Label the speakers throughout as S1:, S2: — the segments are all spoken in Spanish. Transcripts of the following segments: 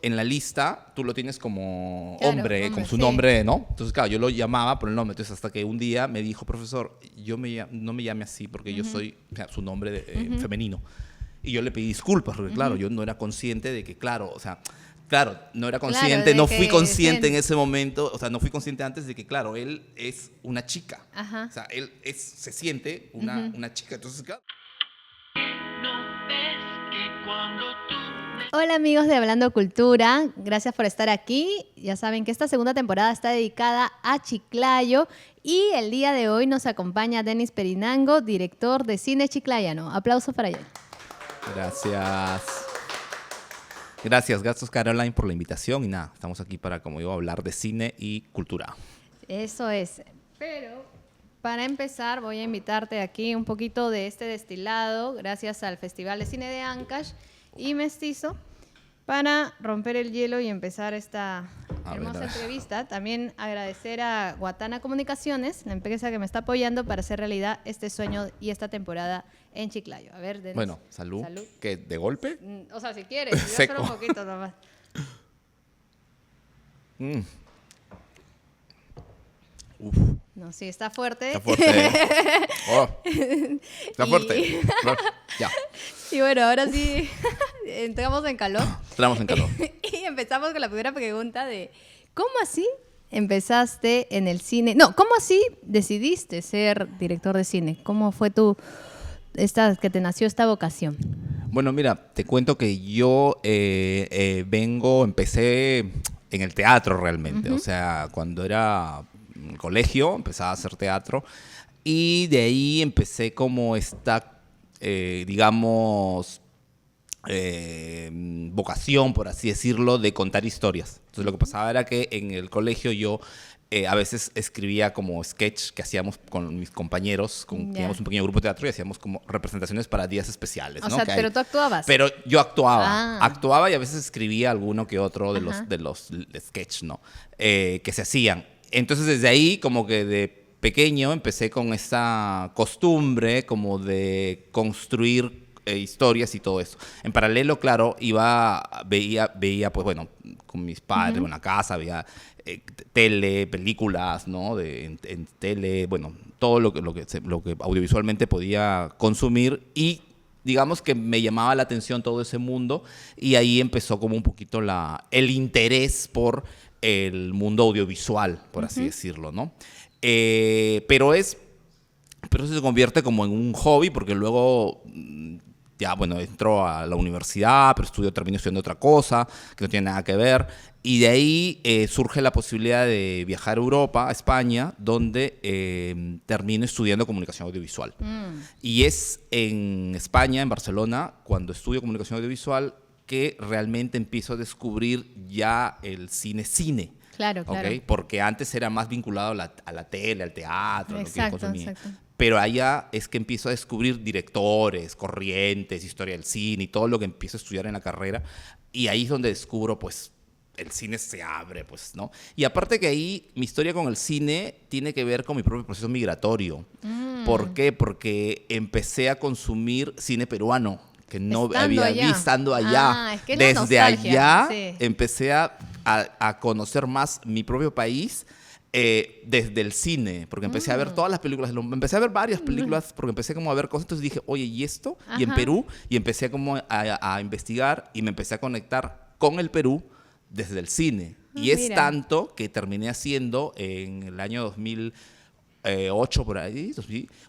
S1: en la lista tú lo tienes como
S2: Claro,
S1: hombre, como su
S2: sí.
S1: nombre, ¿no? Entonces, claro, yo lo llamaba por el nombre. Entonces, hasta que un día me dijo, profesor, no me llame así porque yo soy, o sea, su nombre femenino. Y yo le pedí disculpas porque, claro, yo no era consciente de que, claro, o sea, claro, no era consciente,
S2: de
S1: no
S2: que
S1: fui consciente
S2: sí.
S1: en ese momento, o sea, no fui consciente antes de que, claro, él es una chica.
S2: Ajá.
S1: O sea, se siente una chica. Entonces, claro.
S3: No ves que cuando tú
S2: Hola amigos de Hablando Cultura, gracias por estar aquí. Ya saben que esta segunda temporada está dedicada a Chiclayo y el día de hoy nos acompaña Denis Perinango, director de cine chiclayano. Aplausos para él.
S1: Gracias. Gracias Caroline por la invitación y nada, estamos aquí para, como digo, hablar de cine y cultura.
S2: Eso es. Pero para empezar voy a invitarte aquí un poquito de este destilado gracias al Festival de Cine de Ancash y Mestizo para romper el hielo y empezar esta hermosa entrevista. También agradecer a Guatana Comunicaciones, la empresa que me está apoyando para hacer realidad este sueño y esta temporada en Chiclayo. A ver, Denis.
S1: Bueno, salud. ¿Qué, de golpe?
S2: O sea, si quieres, yo
S1: Seco.
S2: solo un poquito nomás.
S1: Uf,
S2: No, sí, está fuerte.
S1: está fuerte. Oh, está fuerte. Ya,
S2: Y bueno, ahora sí entramos en calor.
S1: entramos en calor.
S2: Y empezamos con la primera pregunta de ¿cómo así empezaste en el cine? No, ¿cómo así decidiste ser director de cine? ¿Cómo fue que te nació esta vocación?
S1: Bueno, mira, te cuento que yo empecé en el teatro realmente. O sea, cuando era en el colegio, empezaba a hacer teatro. Y de ahí empecé como esta, digamos, vocación, por así decirlo, de contar historias. Entonces lo que pasaba era que en el colegio yo a veces escribía como sketch que hacíamos con mis compañeros, teníamos un pequeño grupo de teatro y hacíamos como representaciones para días especiales.
S2: O
S1: ¿no?
S2: sea, pero tú actuabas.
S1: Pero yo
S2: Ah.
S1: actuaba y a veces escribía alguno que otro de los sketch, ¿no? Que se hacían. Entonces desde ahí como que de pequeño empecé con esa costumbre como de construir historias y todo eso. En paralelo, claro, veía pues bueno, con mis padres, en la casa, veía tele, películas, ¿no? En tele, bueno, todo lo que audiovisualmente podía consumir y digamos que me llamaba la atención todo ese mundo y ahí empezó como un poquito el interés por el mundo audiovisual, por así decirlo, ¿no? Pero eso se convierte como en un hobby porque luego ya, bueno, entro a la universidad, pero termino estudiando otra cosa que no tiene nada que ver. Y de ahí surge la posibilidad de viajar a Europa, a España, donde termino estudiando comunicación audiovisual. Y es en España, en Barcelona, cuando estudio comunicación audiovisual, que realmente empiezo a descubrir ya el cine.
S2: Claro, claro.
S1: ¿Okay? Porque antes era más vinculado a la tele, al teatro,
S2: Exacto,
S1: a lo que yo consumía.
S2: exacto.
S1: Pero allá es que empiezo a descubrir directores, corrientes, historia del cine y todo lo que empiezo a estudiar en la carrera. Y ahí es donde descubro, pues, el cine se abre, pues, ¿no? Y aparte que ahí mi historia con el cine tiene que ver con mi propio proceso migratorio. ¿Por qué? Porque empecé a consumir cine peruano, que no
S2: Estando
S1: había
S2: allá.
S1: visto estando allá.
S2: Es que es la
S1: Desde
S2: nostalgia,
S1: allá
S2: sí.
S1: empecé a conocer más mi propio país desde el cine, porque empecé a ver todas las películas, empecé a ver varias películas, porque empecé como a ver cosas, entonces dije, oye, ¿y esto? Y en Perú, y empecé como a investigar y me empecé a conectar con el Perú desde el cine. Y es
S2: mira.
S1: tanto que terminé haciendo en el año 2008, por ahí,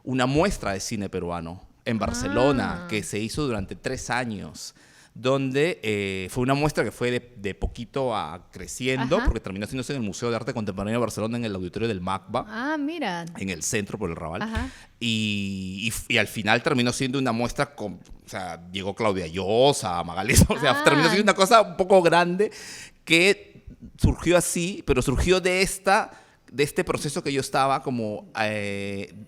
S1: una muestra de cine peruano en Barcelona, que se hizo durante 3 años. Donde fue una muestra que fue de poquito a creciendo, porque terminó haciéndose en el Museo de Arte Contemporáneo de Barcelona, en el auditorio del MACBA.
S2: Ah, mira.
S1: En el centro, por el Raval.
S2: Ajá.
S1: Y al final terminó siendo una muestra o sea, llegó Claudia Llosa, Magalí, o sea, terminó siendo una cosa un poco grande que surgió así, pero surgió de este proceso que yo estaba como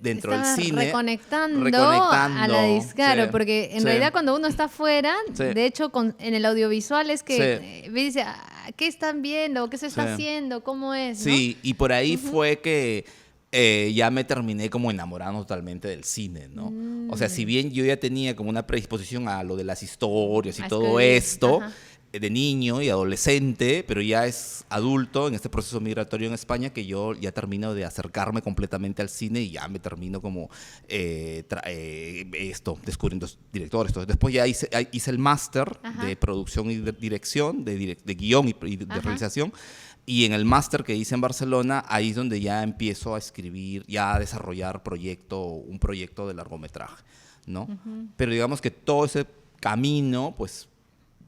S1: dentro del cine.
S2: Reconectando a la discaro,
S1: sí,
S2: porque en realidad cuando uno está afuera,
S1: sí,
S2: de hecho en el audiovisual es que
S1: sí,
S2: dice, ¿qué están viendo? ¿Qué se está
S1: sí,
S2: haciendo? ¿Cómo es? ¿no?
S1: Sí, y por ahí fue que ya me terminé como enamorando totalmente del cine, ¿no? O sea, si bien yo ya tenía como una predisposición a lo de las historias y todo
S2: escribir.
S1: esto,
S2: Ajá.
S1: de niño y adolescente, pero ya es adulto en este proceso migratorio en España, que yo ya termino de acercarme completamente al cine y ya me termino como descubriendo directores. Después ya hice el máster de producción y de dirección, de guión y de realización. Y en el máster que hice en Barcelona, ahí es donde ya empiezo a escribir, ya a desarrollar un proyecto de largometraje, ¿no? Pero digamos que todo ese camino, pues,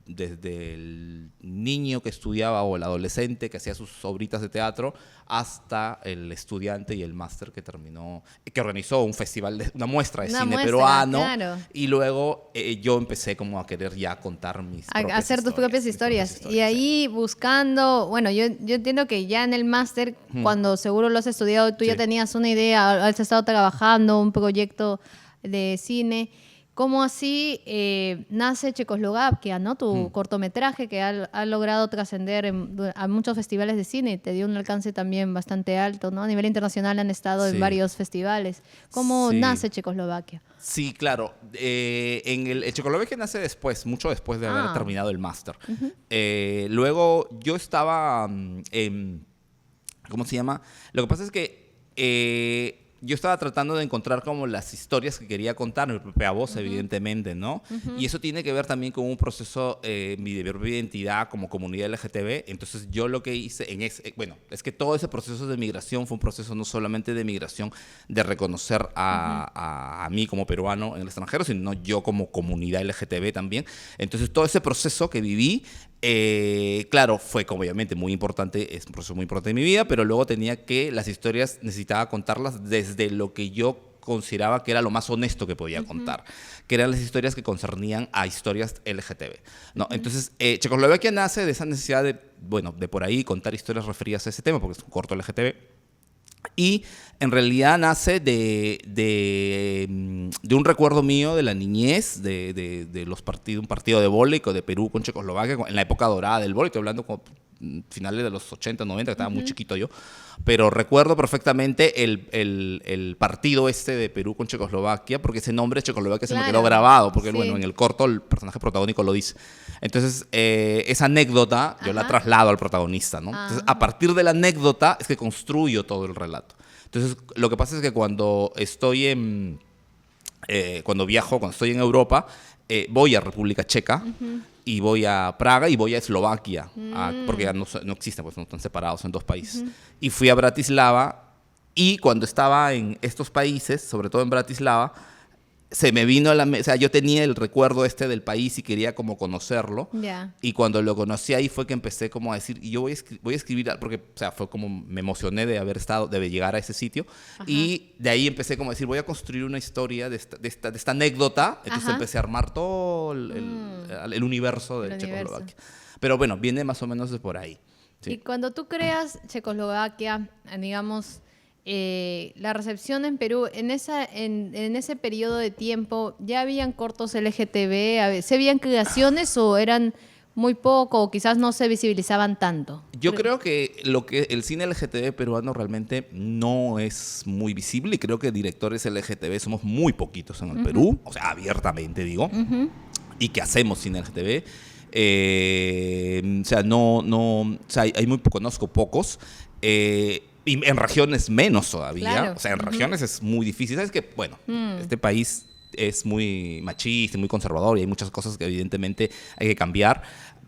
S1: desde el niño que estudiaba o el adolescente que hacía sus obritas de teatro hasta el estudiante y el máster que organizó un festival, una muestra de cine peruano. Claro. Y luego yo empecé como a querer ya contar
S2: hacer tus propias historias. Y ahí buscando, bueno, yo entiendo que ya en el máster, cuando seguro lo has estudiado, tú ya tenías una idea, has estado trabajando un proyecto de cine. ¿Cómo así nace Checoslovaquia, ¿no? Tu cortometraje que ha logrado trascender a muchos festivales de cine, te dio un alcance también bastante alto, ¿no? A nivel internacional han estado en varios festivales. ¿Cómo nace Checoslovaquia?
S1: Sí, claro. El Checoslovaquia nace después, mucho después de haber terminado el máster. Luego yo estaba ¿cómo se llama? Lo que pasa es que yo estaba tratando de encontrar como las historias que quería contar, mi propia voz, evidentemente, ¿no? Y eso tiene que ver también con un proceso mi propia identidad como comunidad LGTB. Entonces yo lo que hice es que todo ese proceso de migración fue un proceso no solamente de migración, de reconocer a mí como peruano en el extranjero, sino yo como comunidad LGTB también. Entonces todo ese proceso que viví, claro, fue como obviamente muy importante, es un proceso muy importante en mi vida, pero luego las historias necesitaba contarlas desde lo que yo consideraba que era lo más honesto que podía contar, que eran las historias que concernían a historias LGTB, ¿no? Entonces, Checoslovaquia nace de esa necesidad de por ahí contar historias referidas a ese tema, porque es un corto LGTB. Y en realidad nace de un recuerdo mío de la niñez, de los partidos, un partido de vóley de Perú con Checoslovaquia, en la época dorada del vóley, estoy hablando como finales de los 80, 90, que estaba muy chiquito yo, pero recuerdo perfectamente el partido de Perú con Checoslovaquia, porque ese nombre de Checoslovaquia se me quedó grabado, porque en el corto el personaje protagónico lo dice. Entonces, esa anécdota yo la traslado al protagonista, ¿no? Entonces, a partir de la anécdota es que construyo todo el relato. Entonces, lo que pasa es que cuando viajo, cuando estoy en Europa, voy a República Checa, y voy a Praga y voy a Eslovaquia, porque ya no existen, pues no están separados, son dos países. Y fui a Bratislava, y cuando estaba en estos países, sobre todo en Bratislava, se me vino a la mente, o sea, yo tenía el recuerdo del país y quería como conocerlo. Y cuando lo conocí ahí fue que empecé como a decir, y yo voy a escribir, porque, o sea, fue como me emocioné de llegar a ese sitio. Y de ahí empecé como a decir, voy a construir una historia de esta anécdota. Entonces empecé a armar todo el universo de Checoslovaquia. Pero bueno, viene más o menos de por ahí. Sí.
S2: Y cuando tú creas Checoslovaquia, digamos, la recepción en Perú, en ese periodo de tiempo, ¿ya habían cortos LGTB? ¿Se habían creaciones o eran muy poco o quizás no se visibilizaban tanto?
S1: Yo creo que el cine LGTB peruano realmente no es muy visible, y creo que directores LGTB somos muy poquitos en el Perú, o sea, abiertamente digo, y que hacemos cine LGTB. O sea, conozco pocos. Y en regiones menos todavía. Claro. O sea, en regiones es muy difícil. ¿Sabes qué? Bueno, este país es muy machista, muy conservador, y hay muchas cosas que evidentemente hay que cambiar.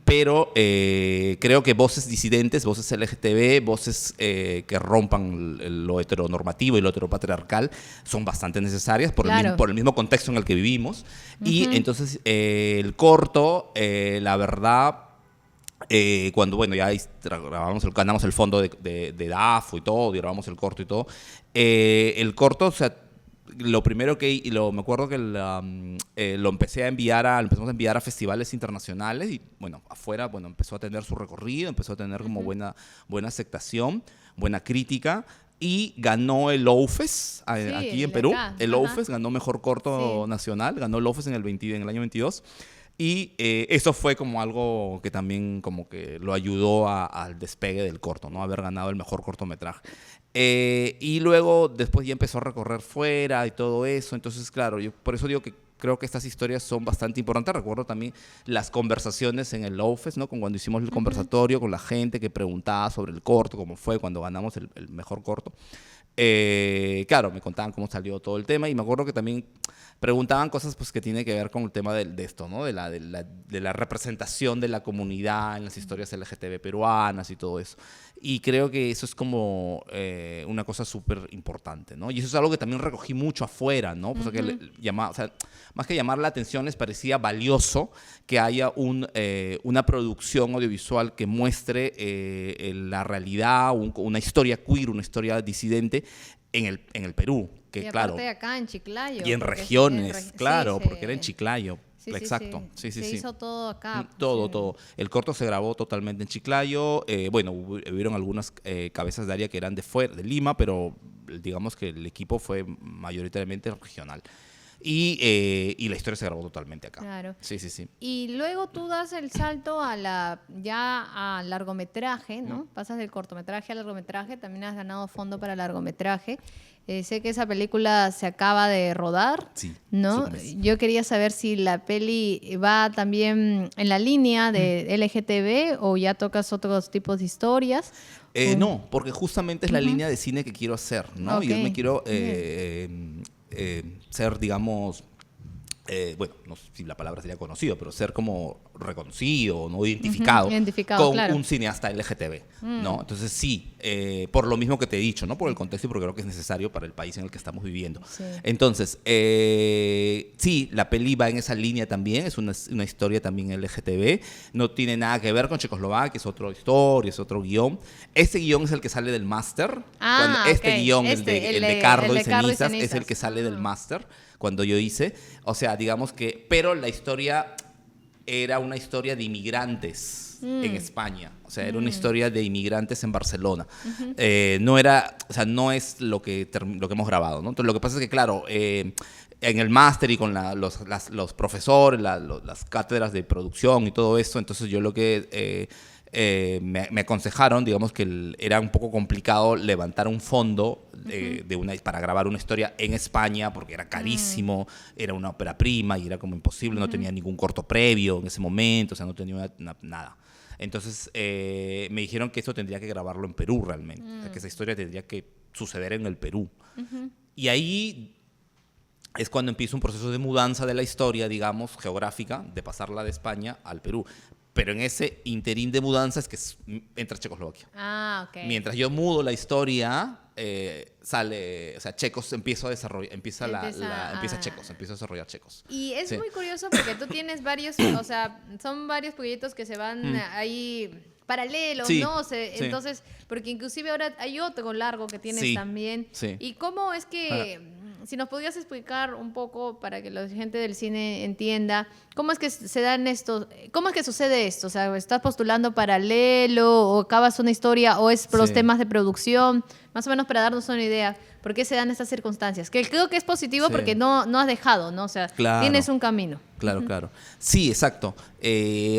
S1: Pero creo que voces disidentes, voces LGTB, voces que rompan lo heteronormativo y lo heteropatriarcal son bastante necesarias por el mismo contexto en el que vivimos. Y entonces el corto, la verdad... cuando ya ganamos el fondo de DAFO y todo, y grabamos el corto y todo, el corto, o sea, lo primero me acuerdo que lo empezamos a enviar a festivales internacionales, y afuera, empezó a tener su recorrido, empezó a tener como buena aceptación, buena crítica. Y ganó el OUFES aquí en Perú. El OUFES ganó mejor corto nacional, ganó el OUFES en el año 22. Y eso fue como algo que también como que lo ayudó al despegue del corto, ¿no? Haber ganado el mejor cortometraje. Y luego después ya empezó a recorrer fuera y todo eso. Entonces, claro, yo por eso digo que creo que estas historias son bastante importantes. Recuerdo también las conversaciones en el Lowfest, ¿no? Cuando hicimos el conversatorio con la gente que preguntaba sobre el corto, cómo fue cuando ganamos el mejor corto. Claro, me contaban cómo salió todo el tema y me acuerdo que también preguntaban cosas pues, que tienen que ver con el tema de esto, ¿no? De la representación de la comunidad en las historias LGTB peruanas y todo eso. Y creo que eso es como una cosa súper importante, ¿no? Y eso es algo que también recogí mucho afuera, ¿no? Pues, o sea, más que llamar la atención, les parecía valioso que haya una producción audiovisual que muestre la realidad, una historia queer, una historia disidente en el Perú. Que,
S2: y
S1: claro,
S2: aparte acá en Chiclayo.
S1: Y en regiones, claro,
S2: sí,
S1: porque era en Chiclayo.
S2: Sí,
S1: exacto.
S2: Sí.
S1: Se
S2: hizo todo acá.
S1: Todo. El corto se grabó totalmente en Chiclayo. Bueno, hubieron algunas cabezas de área que eran de Lima, pero digamos que el equipo fue mayoritariamente regional. Y la historia se grabó totalmente acá.
S2: Claro.
S1: Sí.
S2: Y luego tú das el salto a largometraje, ¿no? Pasas del cortometraje al largometraje. También has ganado fondo para largometraje. Sé que esa película se acaba de rodar,
S1: sí,
S2: ¿no? Yo quería saber si la peli va también en la línea de LGTB o ya tocas otros tipos de historias.
S1: No, porque justamente es la línea de cine que quiero hacer, ¿no?
S2: Okay.
S1: Yo me quiero ser, digamos, bueno, no sé si la palabra sería conocido, pero ser como reconocido, no identificado, con
S2: claro.
S1: un cineasta LGTB, ¿no? Entonces sí, por lo mismo que te he dicho, ¿no? Por el contexto y porque creo que es necesario para el país en el que estamos viviendo.
S2: Sí.
S1: Entonces, sí, la peli va en esa línea también, es una historia también LGTB, no tiene nada que ver con Checoslovaquia, es otra historia, es otro guión. Este guión es el que sale del máster. Este guión, el de Cardo y Cenizas, es el que sale del máster cuando yo hice. O sea, digamos que, pero la historia era una historia de inmigrantes en España. O sea, era una historia de inmigrantes en Barcelona. No era, o sea, no es lo que hemos grabado, ¿no? Entonces, lo que pasa es que, claro, en el máster y con los profesores, las cátedras de producción y todo eso, entonces yo lo que me aconsejaron, digamos que era un poco complicado levantar un fondo para grabar una historia en España porque era carísimo, era una ópera prima y era como imposible, no tenía ningún corto previo en ese momento, o sea, no tenía nada. Entonces me dijeron que eso tendría que grabarlo en Perú realmente, o sea, que esa historia tendría que suceder en el Perú. Y ahí es cuando empieza un proceso de mudanza de la historia, digamos, geográfica, de pasarla de España al Perú. Pero en ese interín de mudanza es que entra Checoslovaquia.
S2: Ok.
S1: Mientras yo mudo la historia, sale, o sea, Checos empieza a desarrollar, empieza Checos, empieza a desarrollar Checos.
S2: Y es muy curioso porque tú tienes varios, o sea, son varios proyectos que se van ahí paralelos, ¿no? Entonces, porque inclusive ahora hay otro largo que tienes también.
S1: Sí.
S2: ¿Y cómo es que, si nos podrías explicar un poco para que la gente del cine entienda, cómo es que se dan estos, cómo es que sucede esto? O sea, ¿estás postulando paralelo o acabas una historia o es por los temas de producción? Más o menos para darnos una idea, ¿por qué se dan estas circunstancias? Que creo que es positivo porque no has dejado, ¿no? O sea, tienes un camino.
S1: Claro. Sí, exacto.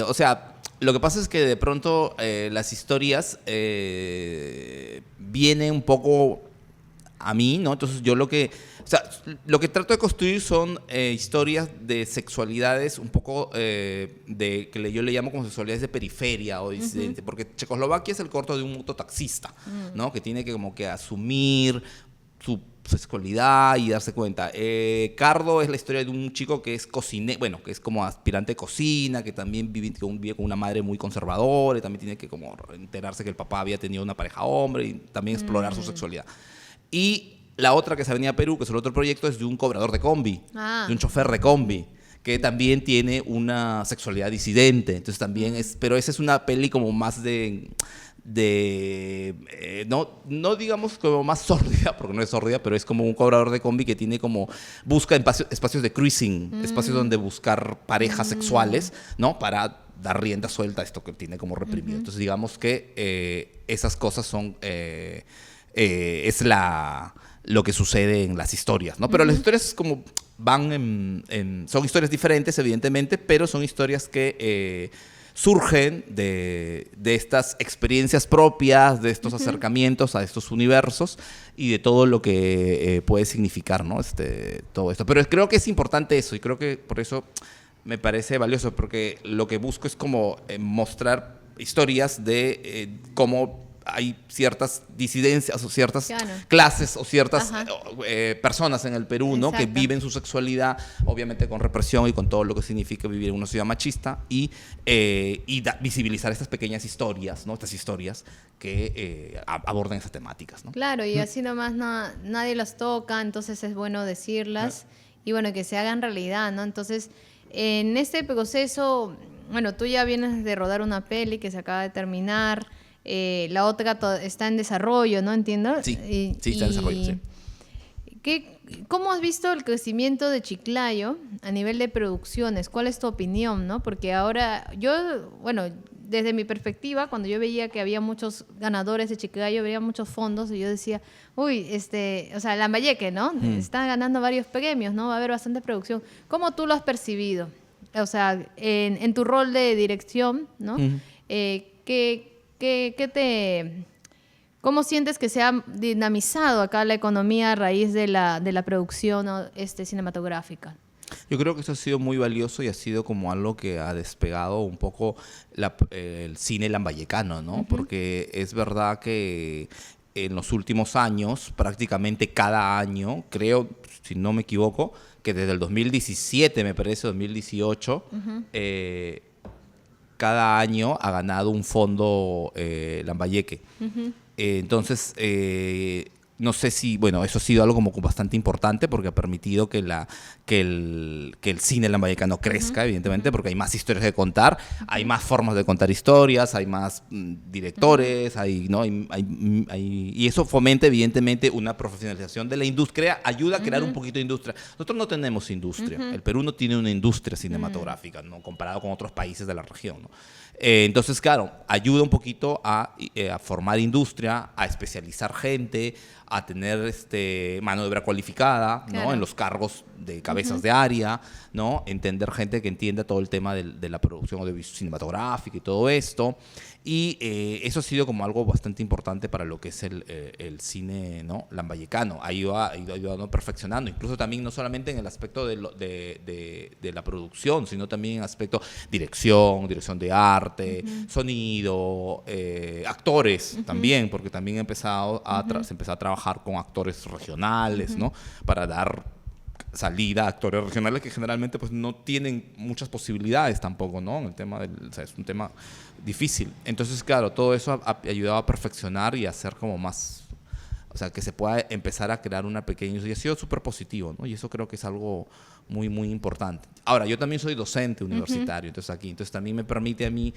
S1: O sea, lo que pasa es que de pronto las historias vienen un poco a mí, ¿no? Entonces yo lo que trato de construir son historias de sexualidades un poco que yo le llamo como sexualidades de periferia o disidente, porque Checoslovaquia es el corto de un mototaxista, ¿no? Que tiene que como que asumir su sexualidad y darse cuenta. Cardo es la historia de un chico que es cocinero, bueno, que es como aspirante de cocina, que también vive con una madre muy conservadora y también tiene que como enterarse que el papá había tenido una pareja hombre y también explorar su sexualidad. Y la otra que es Avenida Perú, que es el otro proyecto, es de un cobrador de combi, de un chofer de combi, que también tiene una sexualidad disidente. Entonces también pero esa es una peli como más no digamos como más sórdida, porque no es sórdida, pero es como un cobrador de combi que busca espacios de cruising, espacios donde buscar parejas sexuales, ¿no? Para dar rienda suelta a esto que tiene como reprimido. Entonces digamos que esas cosas son es lo que sucede en las historias, ¿no? Pero las historias como van son historias diferentes, evidentemente, pero son historias que surgen de estas experiencias propias, de estos acercamientos a estos universos y de todo lo que puede significar, ¿no? Todo esto. Pero creo que es importante eso y creo que por eso me parece valioso, porque lo que busco es como mostrar historias de cómo hay ciertas disidencias o ciertas clases o ciertas personas en el Perú, ¿no? Que viven su sexualidad, obviamente con represión y con todo lo que significa vivir en una sociedad machista y visibilizar estas pequeñas historias, ¿no? Estas historias que abordan esas temáticas, ¿no?
S2: Claro, y así nomás nadie las toca, entonces es bueno decirlas y bueno, que se hagan realidad, ¿no? Entonces, en este proceso, bueno, tú ya vienes de rodar una peli que se acaba de terminar. La otra está en desarrollo, ¿no? ¿Entiendo?
S1: Sí, está en desarrollo, sí.
S2: ¿Cómo has visto el crecimiento de Chiclayo a nivel de producciones? ¿Cuál es tu opinión, no? Porque ahora bueno, desde mi perspectiva, cuando yo veía que había muchos ganadores de Chiclayo, veía muchos fondos y yo decía, uy, o sea, Lambayeque, ¿no? Está ganando varios premios, ¿no? Va a haber bastante producción. ¿Cómo tú lo has percibido? O sea, en tu rol de dirección, ¿no? ¿Cómo sientes que se ha dinamizado acá la economía a raíz de la producción, ¿no? Cinematográfica?
S1: Yo creo que eso ha sido muy valioso y ha sido como algo que ha despegado un poco el cine lambayecano, ¿no? Porque es verdad que en los últimos años, prácticamente cada año, creo, si no me equivoco, que desde el 2017, me parece, 2018, cada año ha ganado un fondo Lambayeque. Entonces, no sé si, bueno, eso ha sido algo como bastante importante porque ha permitido que el cine lambayecano crezca, evidentemente, porque hay más historias que contar, hay más formas de contar historias, hay más directores, ¿no? Y eso fomenta, evidentemente, una profesionalización de la industria, ayuda a crear un poquito de industria. Nosotros no tenemos industria, el Perú no tiene una industria cinematográfica, ¿no? Comparado con otros países de la región, ¿no? Entonces, claro, ayuda un poquito a formar industria, a especializar gente, a tener mano de obra cualificada, ¿no? En los cargos de cabezas de área, ¿no? Entender gente que entienda todo el tema de la producción cinematográfica y todo esto. Y eso ha sido como algo bastante importante para lo que es el cine, ¿no? lambayecano. Ha ido perfeccionando, incluso también no solamente en el aspecto de la producción, sino también en el aspecto dirección de arte, sonido, actores también, porque también se empezó a trabajar con actores regionales, ¿no? Para dar salida a actores regionales que generalmente pues no tienen muchas posibilidades tampoco, ¿no? En el tema o sea, es un tema difícil. Entonces, claro, todo eso ha ayudado a perfeccionar y a hacer como más, o sea, que se pueda empezar a crear una pequeña, y ha sido súper positivo, ¿no? Y eso creo que es algo muy, muy importante. Ahora, yo también soy docente universitario, entonces también me permite a mí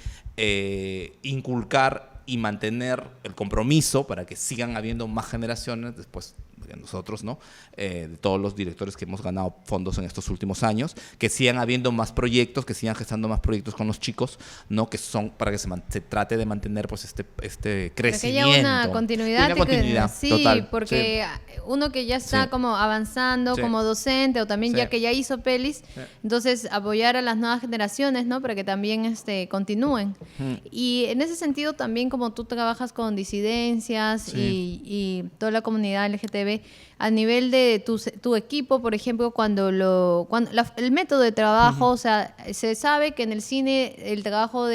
S1: inculcar y mantener el compromiso para que sigan habiendo más generaciones después de nosotros, ¿no? De todos los directores que hemos ganado fondos en estos últimos años, que sigan habiendo más proyectos, que sigan gestando más proyectos con los chicos, ¿no? Que son para que se trate de mantener pues este crecimiento.
S2: Para que haya una continuidad.
S1: Sí,
S2: total, porque uno que ya está como avanzando como docente o también ya que ya hizo pelis, entonces apoyar a las nuevas generaciones, ¿no? Para que también continúen. Y en ese sentido también como tú trabajas con disidencias y toda la comunidad LGTB, a nivel de tu equipo, por ejemplo, el método de trabajo, o sea, se sabe que en el cine el trabajo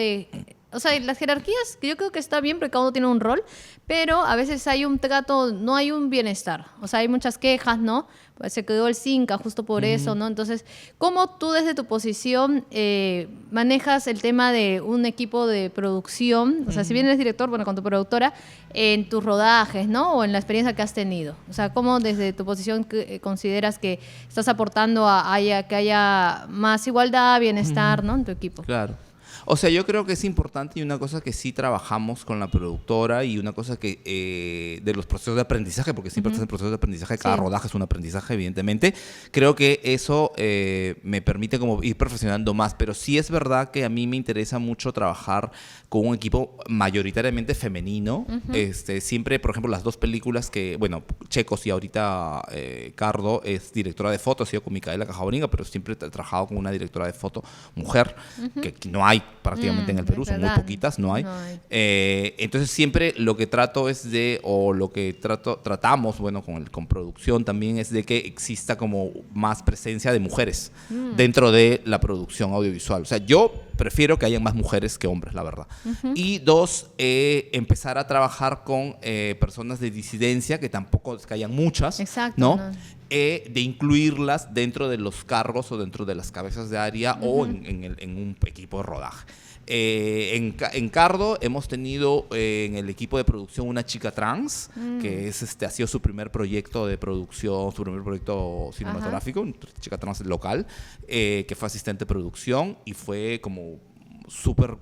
S2: o sea, las jerarquías, que yo creo que está bien porque cada uno tiene un rol, pero a veces hay un trato, no hay un bienestar. O sea, hay muchas quejas, ¿no? Pues se creó el CINCA justo por eso, ¿no? Entonces, ¿cómo tú desde tu posición manejas el tema de un equipo de producción? O sea, si bien eres director, bueno, con tu productora, en tus rodajes, ¿no? O en la experiencia que has tenido. O sea, ¿cómo desde tu posición consideras que estás aportando a que haya más igualdad, bienestar, ¿no? En tu equipo.
S1: Claro. O sea, yo creo que es importante y una cosa que sí trabajamos con la productora y una cosa que de los procesos de aprendizaje, porque siempre estás en procesos de aprendizaje, cada rodaje es un aprendizaje, evidentemente. Creo que eso me permite como ir perfeccionando más, pero sí es verdad que a mí me interesa mucho trabajar con un equipo mayoritariamente femenino. Siempre, por ejemplo, las dos películas que, bueno, Checos y ahorita Cardo es directora de foto, ha sido con Micaela Cajaboringa, pero siempre he trabajado con una directora de foto mujer, que no hay prácticamente en el Perú,
S2: es
S1: son muy
S2: verdad.
S1: poquitas, no hay.
S2: No hay.
S1: Entonces siempre lo que trato es o lo que tratamos, bueno, con producción también es de que exista como más presencia de mujeres dentro de la producción audiovisual. O sea, yo prefiero que hayan más mujeres que hombres, la verdad. Y dos, empezar a trabajar con personas de disidencia, que tampoco es que hayan muchas,
S2: Exacto,
S1: ¿no?
S2: no.
S1: De incluirlas dentro de los cargos o dentro de las cabezas de área o en un equipo de rodaje. En Cardo hemos tenido en el equipo de producción una chica trans, que ha sido su primer proyecto de producción, su primer proyecto cinematográfico, una chica trans local, que fue asistente de producción y fue como súper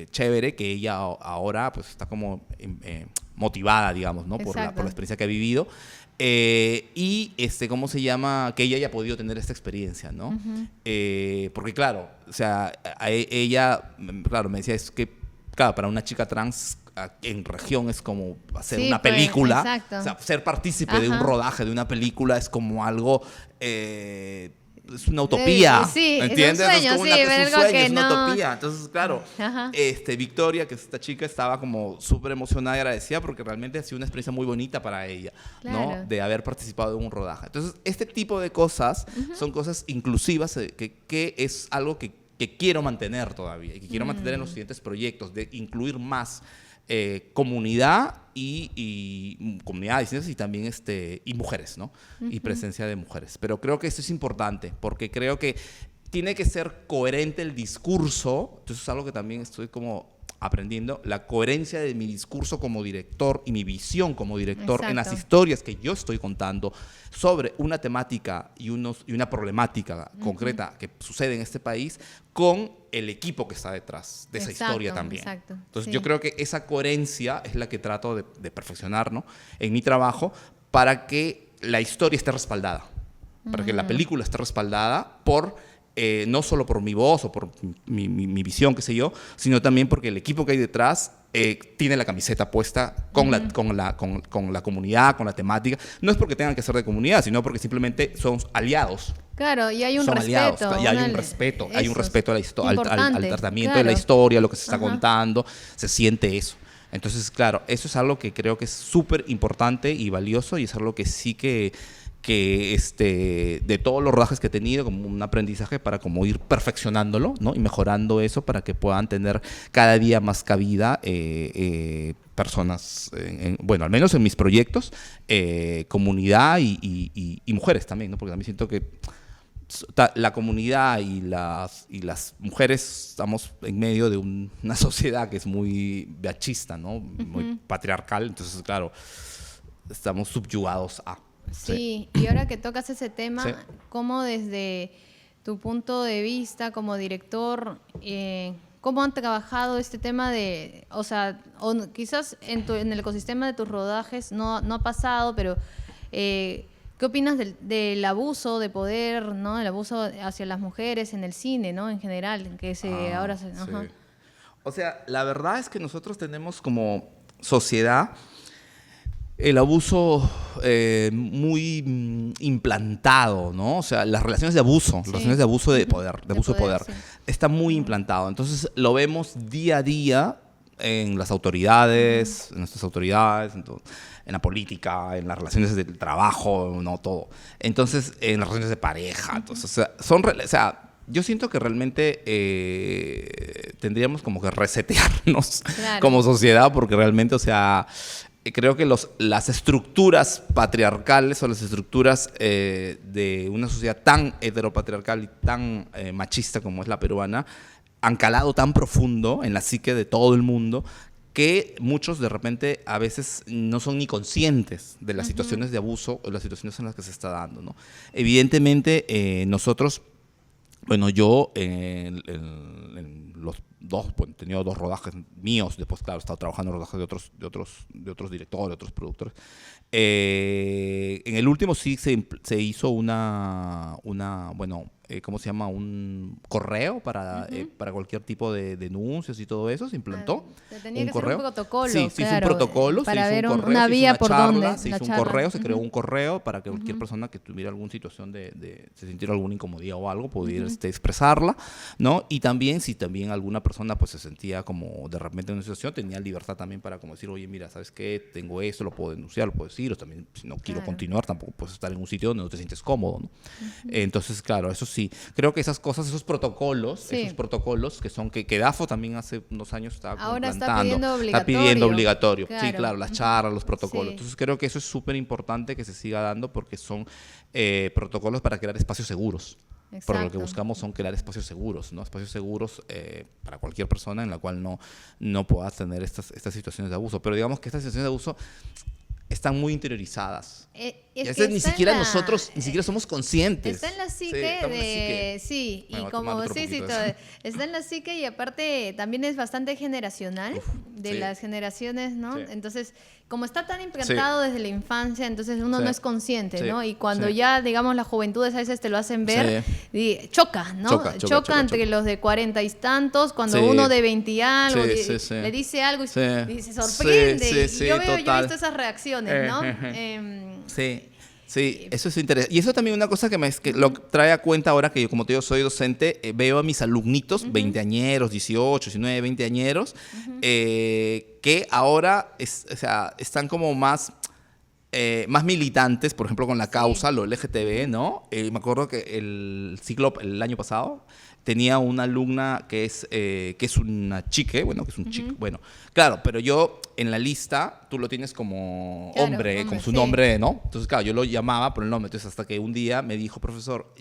S1: chévere que ella ahora pues está como motivada, digamos, ¿no? Por la experiencia que ha vivido. Y ¿cómo se llama? Que ella haya podido tener esta experiencia, ¿no? Porque claro, o sea, ella, claro, me decía, es que, claro, para una chica trans en región es como hacer una película.
S2: Exacto.
S1: O sea, ser partícipe de un rodaje de una película es como algo... es una utopía,
S2: sí,
S1: ¿entiendes?
S2: Es un sueño,
S1: es como es un sueño,
S2: que
S1: es una
S2: no...
S1: utopía. Entonces, claro, Victoria, que es esta chica, estaba como súper emocionada y agradecida porque realmente ha sido una experiencia muy bonita para ella,
S2: claro,
S1: ¿no? De haber participado en un rodaje. Entonces, este tipo de cosas son cosas inclusivas que es algo que quiero mantener todavía y que quiero mantener en los siguientes proyectos, de incluir más comunidad y comunidad distintas y también y mujeres, ¿no? Y presencia de mujeres. Pero creo que esto es importante porque creo que tiene que ser coherente el discurso. Entonces es algo que también estoy como aprendiendo, la coherencia de mi discurso como director y mi visión como director en las historias que yo estoy contando sobre una temática y una problemática concreta que sucede en este país con el equipo que está detrás de esa historia también. Entonces yo creo que esa coherencia es la que trato de perfeccionar, ¿no? En mi trabajo para que la historia esté respaldada, para que la película esté respaldada por... no solo por mi voz o por mi visión, qué sé yo, sino también porque el equipo que hay detrás tiene la camiseta puesta con la comunidad, con la temática. No es porque tengan que ser de comunidad, sino porque simplemente son aliados.
S2: Claro, y hay un respeto.
S1: Aliados, y hay un respeto. Hay un respeto a al tratamiento de la historia, lo que se está contando. Se siente eso. Entonces, claro, eso es algo que creo que es súper importante y valioso y es algo que sí que de todos los rodajes que he tenido, como un aprendizaje para como ir perfeccionándolo, ¿no? Y mejorando eso para que puedan tener cada día más cabida personas, bueno, al menos en mis proyectos, comunidad y mujeres también, ¿no? Porque también siento que la comunidad y las mujeres estamos en medio de una sociedad que es muy machista, ¿no? Muy patriarcal, entonces, claro, estamos subyugados a...
S2: Sí, y ahora que tocas ese tema, ¿cómo desde tu punto de vista como director, cómo han trabajado este tema de, o sea, quizás en el ecosistema de tus rodajes no ha pasado, pero ¿qué opinas del abuso de poder, ¿no? El abuso hacia las mujeres en el cine, ¿no? En general, que ahora se...
S1: Sí. O sea, la verdad es que nosotros tenemos como sociedad el abuso muy implantado, ¿no? O sea, las relaciones de abuso, relaciones de abuso de poder, está muy implantado. Entonces, lo vemos día a día en las autoridades, en nuestras autoridades, en la política, en las relaciones del trabajo, no todo. Entonces, en las relaciones de pareja. Entonces, o sea, yo siento que realmente tendríamos como que resetearnos como sociedad porque realmente, o sea... Creo que las estructuras patriarcales o las estructuras de una sociedad tan heteropatriarcal y tan machista como es la peruana han calado tan profundo en la psique de todo el mundo que muchos de repente a veces no son ni conscientes de las situaciones de abuso o las situaciones en las que se está dando, ¿no? Evidentemente nosotros, bueno, yo en los he tenido 2 rodajes míos, después claro, he estado trabajando en rodajes de otros directores, de otros productores. En el último sí se hizo ¿cómo se llama? Un correo para cualquier tipo de denuncias y todo eso. Se implantó
S2: tenía
S1: un
S2: que
S1: correo.
S2: ser un protocolo,
S1: Sí, se hizo un
S2: claro,
S1: protocolo,
S2: para
S1: se hizo
S2: ver
S1: un correo,
S2: una
S1: se hizo
S2: vía
S1: una
S2: por
S1: charla,
S2: donde
S1: se
S2: la
S1: hizo un
S2: charla.
S1: correo, se creó un correo para que cualquier persona que tuviera alguna situación se sintiera alguna incomodidad o algo, pudiera expresarla, ¿no? Y también, si también alguna persona pues se sentía como de repente en una situación, tenía libertad también para como decir, oye, mira, ¿sabes qué? Tengo esto, lo puedo denunciar, lo puedo decir, o también si no quiero continuar, tampoco puedes estar en un sitio donde no te sientes cómodo, ¿no? Entonces, claro, eso sí, creo que esas cosas, esos protocolos que DAFO también hace unos años estaba
S2: Ahora
S1: implantando,
S2: está pidiendo obligatorio.
S1: Sí, claro, las charlas, los protocolos.
S2: Sí.
S1: Entonces creo que eso es súper importante que se siga dando porque son protocolos para crear espacios seguros. Por lo que buscamos son crear espacios seguros, ¿no? Espacios seguros para cualquier persona en la cual no pueda tener estas situaciones de abuso. Pero digamos que estas situaciones de abuso están muy interiorizadas. Y a veces ni siquiera nosotros somos conscientes.
S2: Está en la psique
S1: Bueno,
S2: y como
S1: está
S2: en la psique y aparte también es bastante generacional de las generaciones, ¿no?
S1: Sí.
S2: Entonces, como está tan implantado desde la infancia, entonces uno no es consciente, ¿no? Y cuando
S1: Sí.
S2: ya, digamos, las juventudes a veces te lo hacen ver, choca, ¿no? Choca entre los de 40 y tantos, cuando uno de 20 y algo le dice algo y se sorprende. Y yo he visto esas reacciones, ¿no?
S1: Sí, eso es interesante. Y eso también es una cosa que lo trae a cuenta ahora que yo, como te digo, soy docente, veo a mis alumnitos, 20añeros, 18, 19, 20añeros, que ahora están como más militantes, por ejemplo, con la causa, lo LGTB, ¿no? Me acuerdo que el año pasado, tenía una alumna que es una chique, bueno, que es un chico, bueno, claro, pero yo en la lista, tú lo tienes como hombre, con su nombre, ¿no? Entonces, claro, yo lo llamaba por el nombre, entonces hasta que un día me dijo, profesor,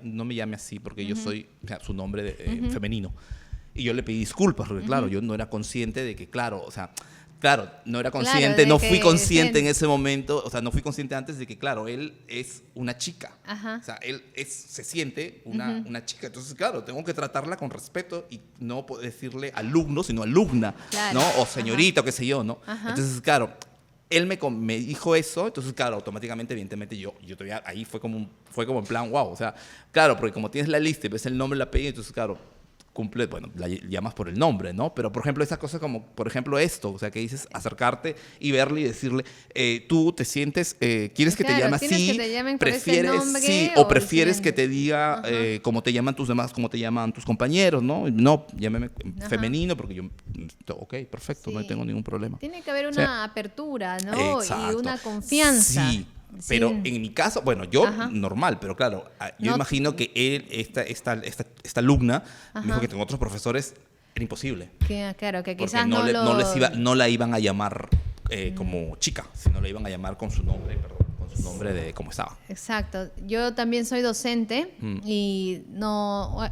S1: no me llame así porque yo soy, o sea, su nombre femenino. Y yo le pedí disculpas porque, claro, yo no era consciente de que, claro, o sea, claro, no era consciente, no fui consciente en ese momento, o sea, no fui consciente antes de que, claro, él es una chica.
S2: Ajá.
S1: O sea, él se siente una chica. Entonces, claro, tengo que tratarla con respeto y no decirle alumno, sino alumna,
S2: claro.
S1: ¿no? O señorita, o qué sé yo, ¿no?
S2: Ajá.
S1: Entonces, claro, él me dijo eso, entonces, claro, automáticamente, evidentemente, yo todavía ahí fue como en plan, wow, o sea, claro, porque como tienes la lista y ves el nombre y el apellido, entonces, claro, cumple, bueno, la llamas por el nombre, ¿no? Pero, por ejemplo, esa cosa como, por ejemplo, esto, o sea, que dices acercarte y verle y decirle, tú te sientes, ¿quieres que te llame así?
S2: Que te llamen por ese
S1: ¿Prefieres,
S2: nombre,
S1: sí, o prefieres que te diga cómo te llaman cómo te llaman tus compañeros, ¿no? No, llámeme femenino porque yo, ok, perfecto, no tengo ningún problema.
S2: Tiene que haber una apertura, ¿no?
S1: Exacto.
S2: Y una confianza.
S1: Sí. Pero en mi caso, bueno, yo normal, pero claro, yo imagino que esta alumna me dijo que con otros profesores era imposible.
S2: Claro, que
S1: Porque
S2: quizás
S1: no la iban a llamar como chica, sino la iban a llamar con su nombre, su nombre de cómo estaba.
S2: Exacto. Yo también soy docente y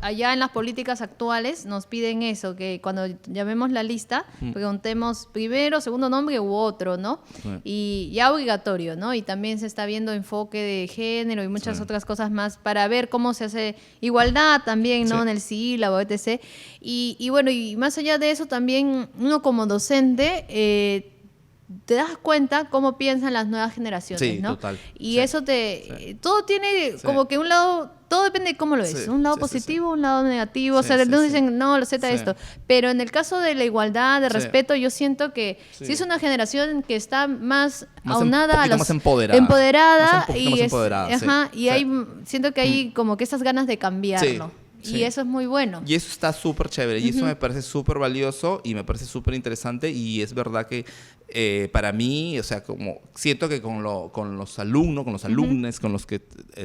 S2: allá en las políticas actuales nos piden eso, que cuando llamemos la lista preguntemos primero, segundo nombre u otro, ¿no? Y ya obligatorio, ¿no? Y también se está viendo enfoque de género y muchas otras cosas más para ver cómo se hace igualdad también, ¿no? En el sílabo, etc. Y bueno, y más allá de eso también uno como docente te das cuenta cómo piensan las nuevas generaciones, ¿no?
S1: Total.
S2: Y eso todo tiene como que un lado, todo depende de cómo lo ves, un lado positivo, un lado negativo, o sea, algunos dicen, no, lo Z esto, pero en el caso de la igualdad, de respeto, yo siento que si es una generación que está más aunada,
S1: más empoderada,
S2: siento que hay como que esas ganas de cambiarlo. Y eso es muy bueno.
S1: Y eso está súper chévere. Y eso me parece súper valioso y me parece súper interesante. Y es verdad que para mí, o sea, como siento que con los alumnos, con los alumnos con los que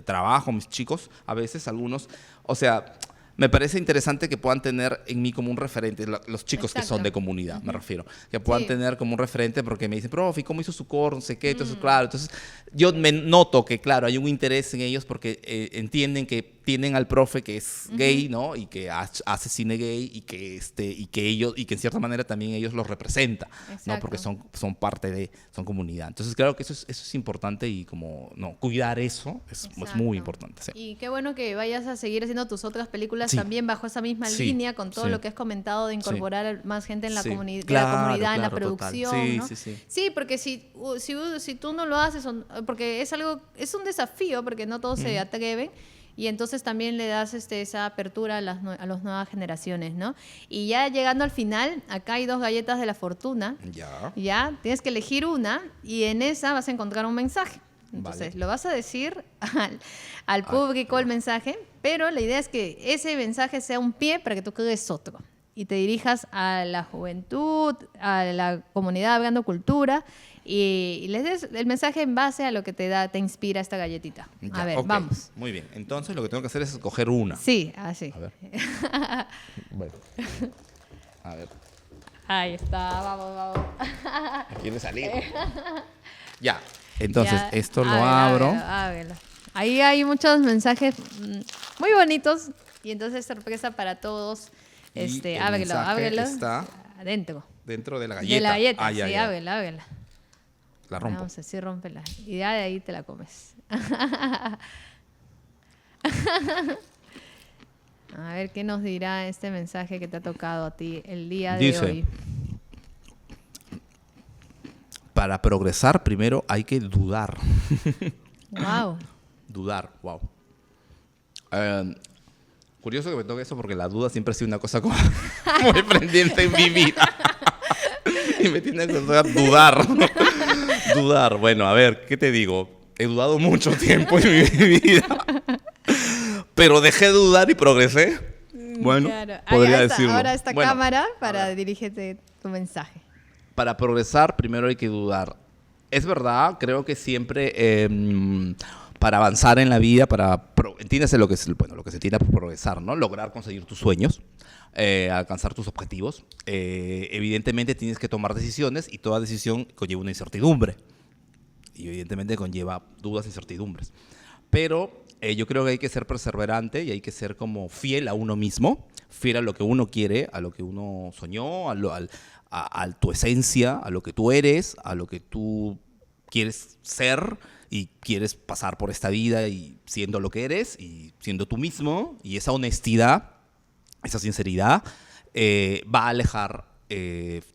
S1: trabajo, mis chicos, a veces algunos, o sea, me parece interesante que puedan tener en mí como un referente, los chicos que son de comunidad, me refiero, que puedan tener como un referente porque me dicen, profe, ¿cómo hizo su curso? No sé qué, entonces, claro, entonces yo me noto que, claro, hay un interés en ellos porque entienden que tienen al profe que es gay, ¿no? Y que hace cine gay y que en cierta manera también ellos los representa, ¿no? Porque son parte son comunidad. Entonces, claro que eso es importante y como, no, cuidar eso es muy importante. Sí.
S2: Y qué bueno que vayas a seguir haciendo tus otras películas también bajo esa misma línea, con todo lo que has comentado de incorporar más gente en la comunidad, en la producción, ¿no? Sí, porque si tú no lo haces, porque es un desafío, porque no todos se atreven. y entonces también le das esa apertura a las nuevas generaciones, ¿no? Y ya llegando al final, acá hay 2 galletas de la fortuna. Ya, tienes que elegir una y en esa vas a encontrar un mensaje. Entonces, lo vas a decir al público el mensaje, pero la idea es que ese mensaje sea un pie para que tú crees otro y te dirijas a la juventud, a la comunidad Hablando Cultura y les des el mensaje en base a lo que te inspira esta galletita.
S1: Ya,
S2: a ver, vamos.
S1: Muy bien. Entonces, lo que tengo que hacer es escoger una.
S2: Sí, así.
S1: A ver. Bueno. A ver.
S2: Ahí está, vamos.
S1: ¿Quiere salir? Ya. Entonces,
S2: Ya,
S1: esto lo
S2: ábrelo,
S1: abro.
S2: ábrelo. Ahí hay muchos mensajes muy bonitos y entonces sorpresa para todos.
S1: Y el
S2: Ábrelo.
S1: mensaje está
S2: adentro.
S1: dentro de la galleta.
S2: De la galleta,
S1: ya,
S2: sí,
S1: ya.
S2: ábrela.
S1: La rompo.
S2: Vamos, así rómpela. Y ya de ahí te la comes. A ver qué nos dirá este mensaje que te ha tocado a ti el día de
S1: Dice,
S2: hoy.
S1: para progresar, primero hay que dudar.
S2: Wow.
S1: Dudar, wow. Curioso que me toque eso porque la duda siempre ha sido una cosa como muy pendiente en mi vida. Y me tiene que dudar. Dudar. Bueno, a ver, ¿qué te digo? He dudado mucho tiempo en mi vida. Pero dejé de dudar y progresé. Bueno,
S2: Claro.
S1: podría
S2: Ahí está,
S1: decirlo.
S2: ahora esta
S1: Bueno,
S2: cámara para dirigirte tu mensaje.
S1: para progresar, primero hay que dudar. Es verdad, creo que siempre para avanzar en la vida, entiéndase lo que es, bueno, lo que se entiende por progresar, ¿no? Lograr conseguir tus sueños, alcanzar tus objetivos. Evidentemente tienes que tomar decisiones y toda decisión conlleva una incertidumbre. Y evidentemente conlleva dudas e incertidumbres. Pero yo creo que hay que ser perseverante y hay que ser como fiel a uno mismo, fiel a lo que uno quiere, a lo que uno soñó, a tu esencia, a lo que tú eres, a lo que tú quieres ser y quieres pasar por esta vida y siendo lo que eres y siendo tú mismo. Y esa honestidad, esa sinceridad va a alejar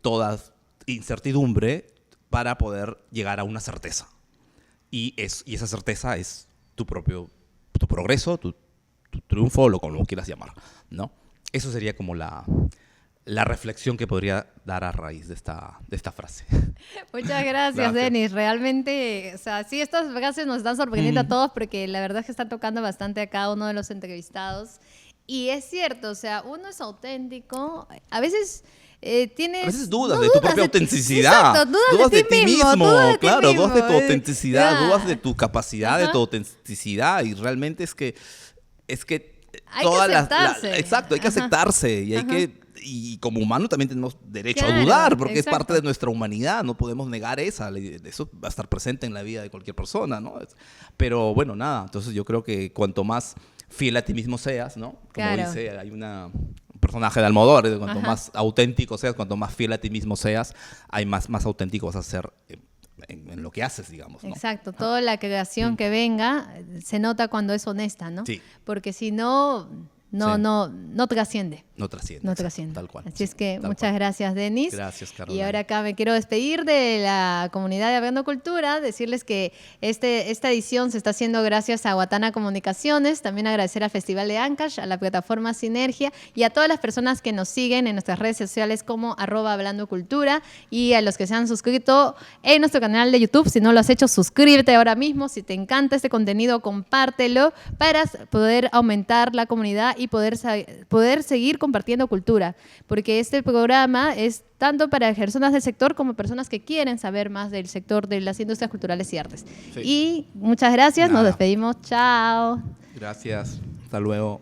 S1: toda incertidumbre para poder llegar a una certeza. Y esa certeza es tu progreso, tu triunfo, o como lo quieras llamar, ¿no? Eso sería como la reflexión que podría dar a raíz de esta frase.
S2: Muchas gracias,
S1: Gracias.
S2: Denis. Realmente, o sea, sí, estas frases nos están sorprendiendo a todos porque la verdad es que están tocando bastante a cada uno de los entrevistados. Y es cierto, o sea, uno es auténtico. A veces tienes...
S1: A veces dudas de tu propia autenticidad.
S2: Exacto, dudas de ti mismo. Dudas de ti
S1: claro,
S2: mismo.
S1: dudas de tu autenticidad,
S2: Ya.
S1: dudas de tu capacidad, de
S2: Ajá.
S1: tu autenticidad. Y realmente es que
S2: Hay que aceptarse.
S1: exacto, hay que
S2: Ajá.
S1: aceptarse y hay
S2: Ajá.
S1: y como humanos también tenemos derecho a
S2: Claro,
S1: dudar, porque es
S2: exacto.
S1: parte de nuestra humanidad, no podemos negar eso va a estar presente en la vida de cualquier persona, ¿no? Pero bueno, nada, entonces yo creo que cuanto más fiel a ti mismo seas, ¿no? Como
S2: Claro.
S1: dice, hay un personaje de Almodóvar, cuanto
S2: Ajá.
S1: más auténtico seas, cuanto más fiel a ti mismo seas, más auténtico vas a ser en lo que haces, digamos, ¿no?
S2: Exacto, toda la creación que venga se nota cuando es honesta, ¿no?
S1: Sí.
S2: Porque si no,
S1: Sí.
S2: no trasciende.
S1: No trasciende.
S2: No
S1: exacto,
S2: trasciende.
S1: Tal cual.
S2: Así es que
S1: tal
S2: muchas
S1: cual.
S2: gracias, Denis.
S1: Gracias,
S2: Y
S1: Carolina.
S2: ahora acá me quiero despedir de la comunidad de Hablando Cultura, decirles que esta edición se está haciendo gracias a Guatana Comunicaciones, también agradecer al Festival de Ancash, a la plataforma Sinergia y a todas las personas que nos siguen en nuestras redes sociales como @Hablando Cultura y a los que se han suscrito en nuestro canal de YouTube. Si no lo has hecho, suscríbete ahora mismo. Si te encanta este contenido, compártelo para poder aumentar la comunidad y poder seguir compartiendo cultura, porque este programa es tanto para personas del sector como personas que quieren saber más del sector de las industrias culturales y artes.
S1: Sí.
S2: Y muchas gracias, nos
S1: Nada.
S2: despedimos, chao.
S1: Gracias. Hasta luego.